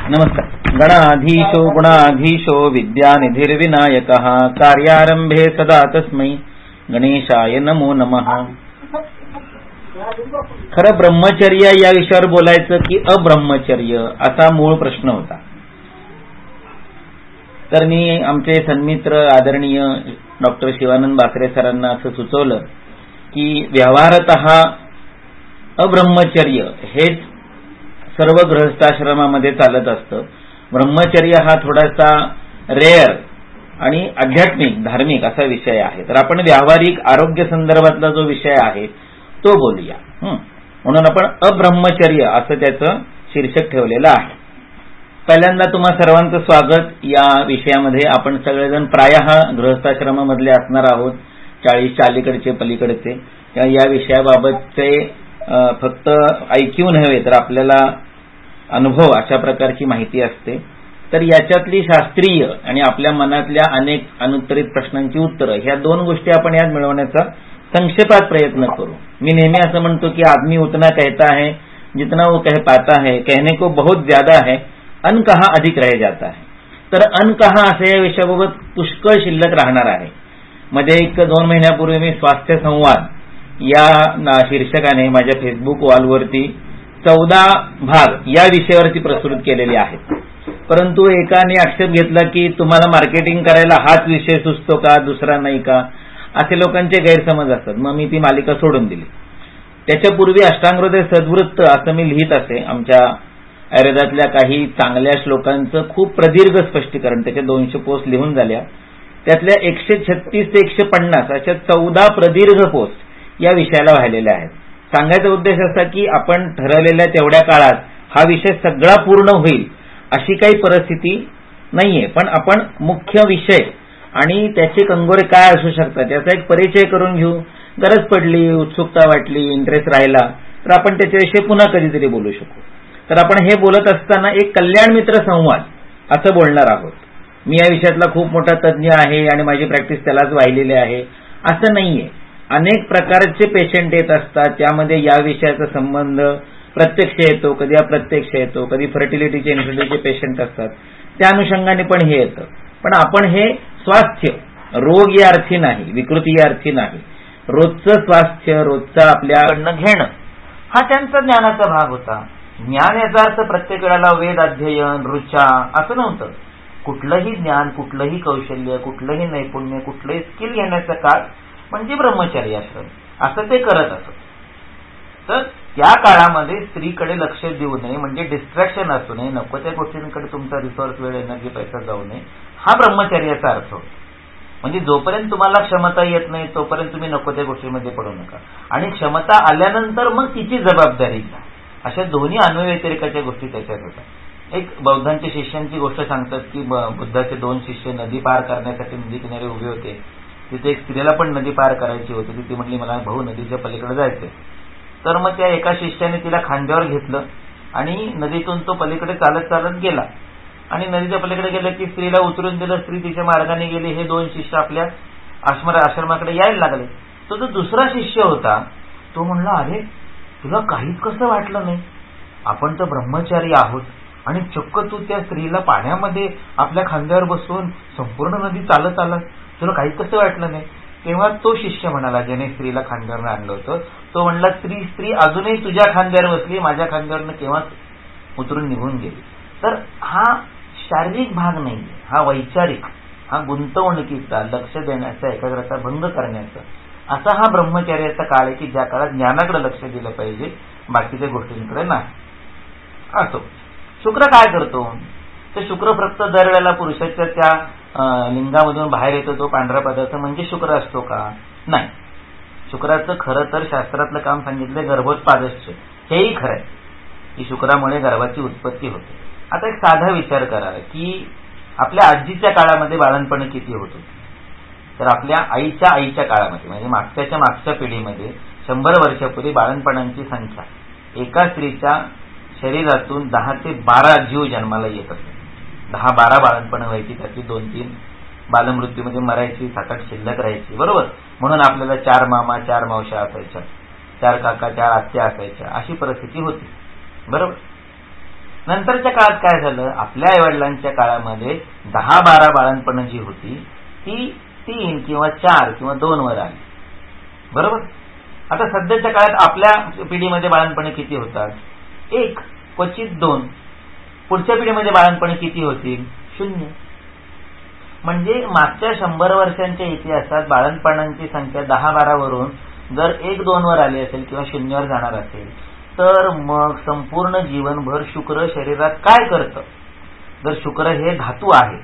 नमस्कार. गणाधीशो गुणाधीशो विद्यानिधिर्विनायकः कार्यारंभे सदा तस्मै गणेशाय नमो नमः. खरं ब्रह्मचर्य या विषयावर बोलायचं की अब्रह्मचर्य असा मूळ प्रश्न होता. तर मी आमचे सन्मित्र आदरणीय डॉक्टर शिवानंद बाकरे सरांना असं सुचवलं की व्यवहारतः अब्रह्मचर्य हेच सर्व गृहस्थाश्रमामध्ये चालत असतं. ब्रह्मचर्य हा थोडासा रेअर आणि आध्यात्मिक धार्मिक असा विषय आहे. तर आपण व्यावहारिक आरोग्य संदर्भातला जो विषय आहे तो बोलूया. म्हणून आपण अब्रह्मचर्य असं त्याचं शीर्षक ठेवलेलं आहे. पहिल्यांदा तुम्हा सर्वांचं स्वागत या विषयामध्ये. आपण सगळेजण प्रायः गृहस्थाश्रमामधले असणार आहोत, 40च्या अलीकडचे पलीकडचे. या विषयाबाबतचे फक्त ऐक्यू नव्हे तर आपल्याला अनुभव अशा प्रकारची माहिती असते. तर याच्यातली शास्त्रीय आणि आपल्या मनातल्या अनेक अनुत्तरित प्रश्नांची उत्तरं ह्या दोन गोष्टी आपण यात मिळवण्याचा संक्षेपात प्रयत्न करू. मी नेहमी असं म्हणतो की आदमी उतना कहता है जितना वो कह पाता है, कहने को बहुत ज्यादा है, अन कहा अधिक रह जाता है. तर अन कहा असे या विषयाबाबत पुष्कळ शिल्लक राहणार आहे. मध्ये 1-2 महिन्यापूर्वी मी स्वास्थ्य संवाद या शीर्षकाने माझ्या फेसबुक वॉलवरती 14 भाग या विषयावरती प्रस्तुत केलेले आहेत. परंतु एकाने आक्षेप घेतला की तुम्हाला मार्केटिंग करायला हाच विषय सुचतो का, दुसरा नाही का, असे लोकांचे गैरसमज असतात. मग मी ती मालिका सोडून दिली. त्याच्यापूर्वी अष्टांगहृदय सद्वृत्त असं मी लिहित असे. आमच्या आयुर्वेदातल्या काही चांगल्या श्लोकांचं खूप प्रदीर्घ स्पष्टीकरण, त्याच्या 200 पोस्ट लिहून झाल्या. त्यातल्या 136 ते 150 अशा 14 प्रदीर्घ पोस्ट या विषयाला वाहिलेल्या आहेत. सांगायचा उद्देश असा की आपण ठरवलेल्या तेवढ्या काळात हा विषय सगळा पूर्ण होईल अशी काही परिस्थिती नाहीये. पण आपण मुख्य विषय आणि त्याचे कंगोरे काय असू शकतात याचा एक परिचय करून घेऊ. गरज पडली, उत्सुकता वाटली, इंटरेस्ट राहिला तर आपण त्याच्याविषयी पुन्हा कधीतरी बोलू शकू. तर आपण हे बोलत असताना एक कल्याण मित्र संवाद असं बोलणार आहोत. मी या विषयातला खूप मोठा तज्ज्ञ आहे आणि माझी प्रॅक्टिस त्यालाच वाहिलेली आहे असं नाहीये. अनेक प्रकारचे पेशंट येत असतात, त्यामध्ये या विषयाचा संबंध प्रत्यक्ष येतो, कधी अप्रत्यक्ष येतो, कधी फर्टिलिटीचे इन्फर्टिलिटीचे पेशंट असतात, त्या अनुषंगाने पण हे येतं. पण आपण हे स्वास्थ्य रोग या अर्थी नाही, विकृती या अर्थी नाही, रोजचं स्वास्थ्य रोजचं आपल्याकडनं घेणं हा त्यांचा ज्ञानाचा भाग होता. ज्ञान याचा अर्थ प्रत्येक वेळेला वेद अध्ययन ऋचा असं नव्हतं. कुठलंही ज्ञान, कुठलंही कौशल्य, कुठलंही नैपुण्य, कुठलंही स्किल घेण्याचा काळ म्हणजे ब्रह्मचर्य आश्रम असं ते करत असत. तर त्या काळामध्ये स्त्रीकडे लक्ष देऊ नये म्हणजे डिस्ट्रॅक्शन असू नये, नको त्या गोष्टींकडे तुमचा रिसोर्स, वेळ, एनर्जी, पैसा जाऊ नये, हा ब्रह्मचर्याचा अर्थ होतो. म्हणजे जोपर्यंत तुम्हाला क्षमता येत नाही तोपर्यंत तुम्ही नको त्या गोष्टीमध्ये पडू नका, आणि क्षमता आल्यानंतर मग तिची जबाबदारी घ्या. अशा दोन्ही अन्वयव्यतिरेकाच्या गोष्टी त्याच्यात होतात. एक बौद्धांच्या शिष्यांची गोष्ट सांगतात की बुद्धाचे 2 शिष्य नदी पार करण्यासाठी नदी किनारी उभे होते. तिथे एक स्त्रीला पण नदी पार करायची होती. ती म्हणली मला भाऊ नदीच्या पलीकडे जायचंय. तर मग त्या एका शिष्याने तिला खांद्यावर घेतलं आणि नदीतून तो पलीकडे चालत चालत गेला आणि नदीच्या पलीकडे गेलं की स्त्रीला उतरून दिलं. स्त्री तिच्या मार्गाने गेली. हे 2 शिष्य आपल्या आश्रमाकडे यायला लागले. तो जो दुसरा शिष्य होता तो म्हणला, अरे तुला काहीच कसं वाटलं नाही, आपण तर ब्रह्मचारी आहोत आणि चक्क तू त्या स्त्रीला पाण्यामध्ये आपल्या खांद्यावर बसवून संपूर्ण नदी चालत आला, तुला काहीच कसं वाटलं नाही. तेव्हा तो शिष्य म्हणाला, ज्याने स्त्रीला खांद्यावरनं आणलं होतं, तो म्हणला स्त्री अजूनही तुझ्या खांद्यावर बसली, माझ्या खांद्यावरनं केव्हाच उतरून निघून गेली. तर हा शारीरिक भाग नाही, हा वैचारिक, हा गुंतवणुकीचा, लक्ष देण्याचा, एकाग्रता भंग करण्याचा असा हा ब्रह्मचर्याचा काळ आहे की ज्या काळात ज्ञानाकडे लक्ष दिलं पाहिजे, बाकीच्या गोष्टींकडे नाही. असो, शुक्र काय करतो तर शुक्र फक्त दरवेळेला पुरुषाच्या त्या लिंगामधून बाहेर येतो तो पांढरा पदार्थ म्हणजे शुक्र असतो का? नाही. शुक्राचं खरं तर शास्त्रातलं काम सांगितलं गर्भोत्पादस्य, हेही खरं आहे की शुक्रामुळे गर्भाची उत्पत्ती होते. आता एक साधा विचार करा की आपल्या आजीच्या काळामध्ये बाळणपण किती होत होते. तर आपल्या आईच्या काळामध्ये म्हणजे मागच्या पिढीमध्ये 100 वर्षापूर्वी बाळणपणांची संख्या एका स्त्रीच्या शरीरातून 10 ते 12 जीव जन्माला येत असते. 10-12 बाळणपणं व्हायची, त्यातली 2-3 बालमृत्यूमध्ये मरायची, 7-8 शिल्लक राहायची. बरोबर. म्हणून आपल्याला 4 मामा 4 मावश्या असायच्या, 4 काका 4 आत्या असायच्या, अशी परिस्थिती होती. बरोबर. नंतरच्या काळात काय झालं, आपल्या आईवडिलांच्या काळामध्ये 10-12 बाळंतपणं जी होती ती 3 किंवा 4 किंवा 2 वर आली, बरोबर. आता सध्याच्या काळात आपल्या पिढीमध्ये बाळंतपणे किती होतात, 1, क्वचित 2. पुढच्या पिढीमध्ये बाळंतपणे किती होतील, 0. म्हणजे मागच्या 100 वर्षांच्या इतिहासात बाळंतपणांची संख्या 10-12 वरून जर 1-2 वर आली असेल किंवा 0 वर जाणार असेल, तर मग संपूर्ण जीवनभर शुक्र शरीरात काय करतं. जर शुक्र हे धातू आहे,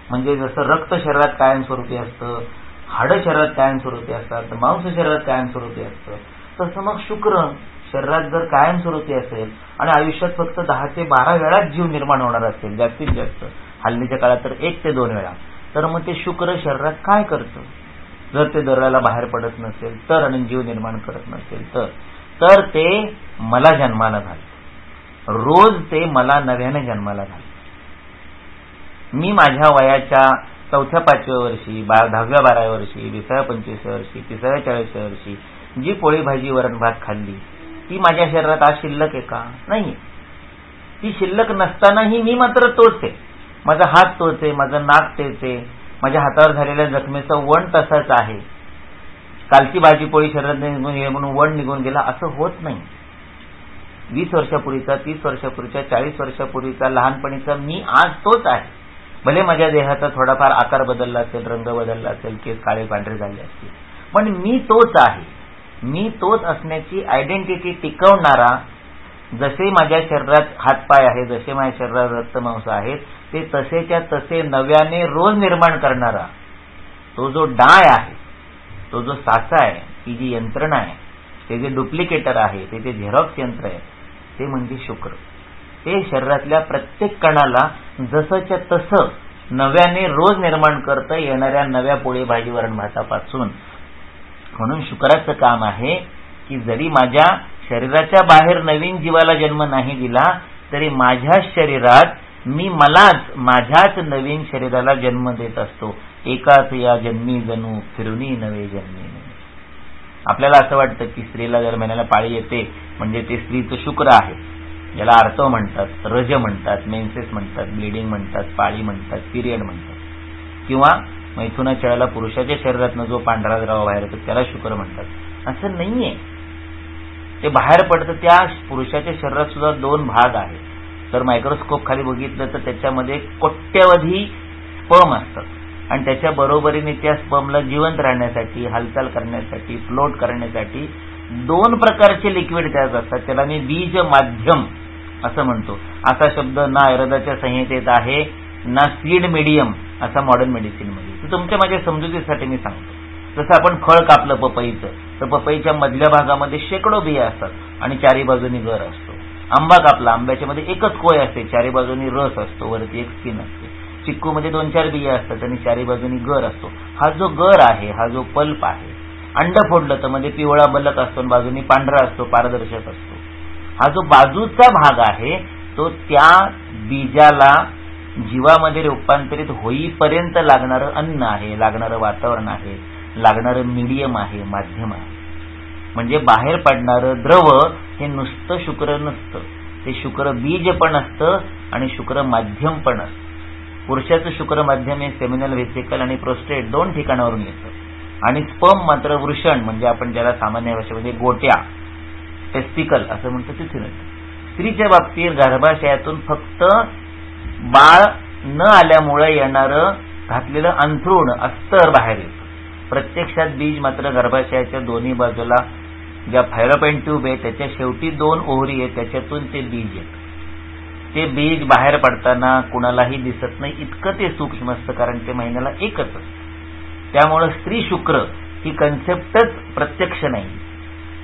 म्हणजे जसं रक्त शरीरात कायमस्वरूपी असतं, हाडं शरीरात कायमस्वरूपी असतात, मांस शरीरात कायमस्वरूपी असतं, तसं मग शुक्र शरीरात जर कायमस्वरूपी असेल आणि आयुष्यात फक्त 10 ते 12 वेळाच जीव निर्माण होणार असेल जास्तीत जास्त, हल्लीच्या काळात तर 1 ते 2 वेळा, तर मग ते शुक्र शरीरात काय करतं. जर ते दरवेळेला बाहेर पडत नसेल तर आणि जीव निर्माण करत नसेल तर ते मला जन्माला घालतं, रोज ते मला नव्याने जन्माला घालतं. मी माझ्या वयाच्या 4व्या-5व्या वर्षी, 10व्या-12व्या वर्षी, 20व्या-25व्या वर्षी, 30व्या-40व्या वर्षी जी पोळी भाजी वरण भात खाल्ली ती माझ्या शरीरात आज शिल्लक आहे का, नाही. ती शिल्लक नसतानाही मी मात्र तोच आहे, माझा हात तोच आहे, माझं नाक तेच आहे, माझ्या हातावर झालेल्या जखमेचं वण तसंच आहे. कालची भाजी पोळी शरीरात निघून गेली म्हणून वण निघून गेला असं होत नाही. 20 वर्षापूर्वीचा, 30 वर्षापूर्वीचा, 40 वर्षापूर्वीचा लहानपणीचा मी आज तोच आहे. भले माझ्या देहाचा थोडाफार आकार बदलला असेल, रंग बदलला असेल, केस काळे पांढरे झाले असतील, पण मी तोच आहे. मी तोच असण्याची आयडेंटिटी टिकवणारा, जसे माझ्या शरीरात हातपाय आहे, जसे माझ्या शरीरात रक्तमांस आहेत, ते तसेच्या तसे नव्याने रोज निर्माण करणारा तो जो डाय आहे, तो जो साचा आहे, ती जी यंत्रणा आहे, ते जे डुप्लिकेटर आहे, ते जे झेरॉक्स यंत्र आहे, ते म्हणजे शुक्र. ते शरीरातल्या प्रत्येक कणाला जसंच्या तसं नव्याने रोज निर्माण करतं, येणाऱ्या नव्या पोळी भाजी वरण भातापासून. म्हणून शुक्राचं काम आहे की जरी माझ्या शरीराच्या बाहेर नवीन जीवाला जन्म नाही दिला तरी माझ्या शरीरात मी मलाच माझ्याच नवीन शरीराला जन्म देत असतो. एकाच या जन्मी जणू फिरुनी नवे जन्मी. आपल्याला असं वाटतं की स्त्रीला जर महिन्याला पाळी येते म्हणजे ते स्त्रीचं शुक्र आहे, ज्याला आर्तव म्हणतात, रज म्हणतात, मेन्सेस म्हणतात, ब्लिडिंग म्हणतात, पाळी म्हणतात, पिरियड म्हणतात, किंवा मैथुनाच्या वेळेला पुरुषाच्या शरीरातनं जो पांढरा द्रव बाहेर येतो त्याला शुक्र म्हणतात. असं नाहीये. ते बाहेर पडतं त्या पुरुषाच्या शरीरात सुद्धा 2 भाग आहेत. तर मायक्रोस्कोप खाली बघितलं तर त्याच्यामध्ये कोट्यवधी स्पर्म असतात आणि त्याच्या बरोबरीने त्या स्पर्मला जिवंत राहण्यासाठी, हालचाल करण्यासाठी, फ्लोट करण्यासाठी 2 प्रकारचे लिक्विड तयार असतात. त्याला मी बीज माध्यम असं म्हणतो. असा शब्द ना आयुर्वेदाच्या संहितेत आहे ना सीड मीडियम असा मॉडर्न मेडिसिन मध्ये. तर तुमच्या माझ्या समजुतीसाठी मी सांगतो. जसं आपण फळ कापलं पपईचं, तर पपईच्या मधल्या भागामध्ये शेकडो बिया असतात आणि चारी बाजूनी गर असतो. आंबा कापला, आंब्याच्या मध्ये एकच कोय असते, चारी बाजूनी रस असतो, वरती एक स्किन असते. चिक्कू मध्ये 2-4 बिया असतात आणि चारी बाजूनी गर असतो. हा जो गर आहे, हा जो पल्प आहे, अंड फोडलं तर मध्ये पिवळा बलक असतो आणि बाजूनी पांढरा असतो, पारदर्शक असतो. हा जो बाजूचा भाग आहे तो त्या बीजाला जीवामध्ये रूपांतरित होईपर्यंत लागणारं अन्न आहे, लागणारं वातावरण आहे, लागणारं मीडियम आहे, माध्यम आहे. म्हणजे बाहेर पडणारं द्रव हे नुसतं शुक्र नसतं, ते शुक्र बीज पण असतं आणि शुक्र माध्यम पण असतं. पुरुषाचं शुक्र माध्यम हे सेमिनल व्हेसिकल आणि प्रोस्टेट 2 ठिकाणावरून येतं आणि स्पर्म मात्र वृषण म्हणजे आपण ज्याला सामान्य भाषेमध्ये गोट्या, टेस्टिकल असं म्हणतो, तिथून येतं. स्त्रीच्या बाबतीत गर्भाशयातून फक्त बाळ न आल्यामुळे येणारं घातलेलं अंथरूण अस्तर बाहेर येतं. प्रत्यक्षात बीज मात्र गर्भाशयाच्या दोन्ही बाजूला ज्या फॅलोपियन ट्यूब आहे त्याच्या शेवटी 2 ओव्हरी आहेत, त्याच्यातून ते बीज येतं. ते बीज बाहेर पडताना कुणालाही दिसत नाही, इतकं ते सूक्ष्म असतं, कारण ते महिन्याला एकच असतं. त्यामुळे स्त्री शुक्र ही कन्सेप्टच प्रत्यक्ष नाही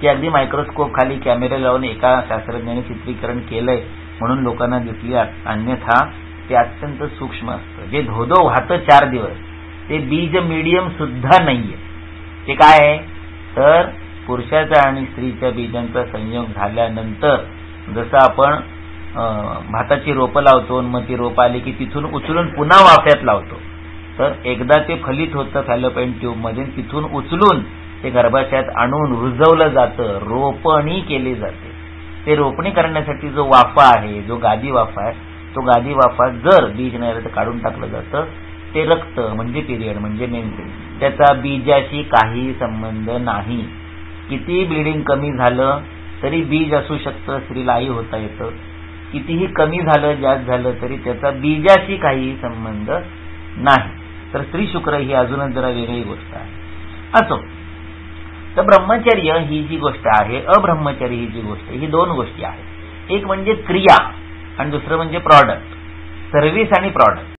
की अगदी मायक्रोस्कोप खाली कॅमेरे लावून एका शास्त्रज्ञाने चित्रीकरण केलंय म्हणून लोकांना दिसली. अन्यथा ते अत्यंत सूक्ष्म असतं. जे धोधो वाहतं 4 दिवस ते बीज मीडियम सुद्धा नाहीये. ते काय आहे तर पुरुषाच्या आणि स्त्रीच्या बीजांचा संयोग झाल्यानंतर जसं आपण भाताची रोपं लावतो, मग ती रोपं आली की तिथून उचलून पुन्हा वाफ्यात लावतो, तर एकदा ते फलित होतं फॅलोपियन ट्यूब मध्ये, तिथून उचलून ते गर्भाशयात आणून रुजवलं जातं, रोपणी केली जाते. ते रोपणी करण्यासाठी जो वाफा आहे, जो गादी वाफा आहे, तो गादी वाफा जर बीज नाही तर काढून टाकलं जातं. ते रक्त म्हणजे पिरियड म्हणजे मेन्सेस, त्याचा बीजाशी काही संबंध नाही. किती ब्लिडिंग कमी झालं तरी बीज असू शकतं, स्त्रीला आई होता येतं. कितीही कमी झालं जास्त झालं तरी त्याचा बीजाशी काही संबंध नाही. तर स्त्री शुक्र ही अजूनच जरा वेगळी गोष्ट आहे. असो, तर ब्रह्मचर्य ही जी गोष्ट आहे, अब्रह्मचर्य ही जी गोष्ट, ही दोन गोष्टी आहेत. एक म्हणजे क्रिया आणि दुसरं म्हणजे प्रॉडक्ट, सर्व्हिस आणि प्रॉडक्ट.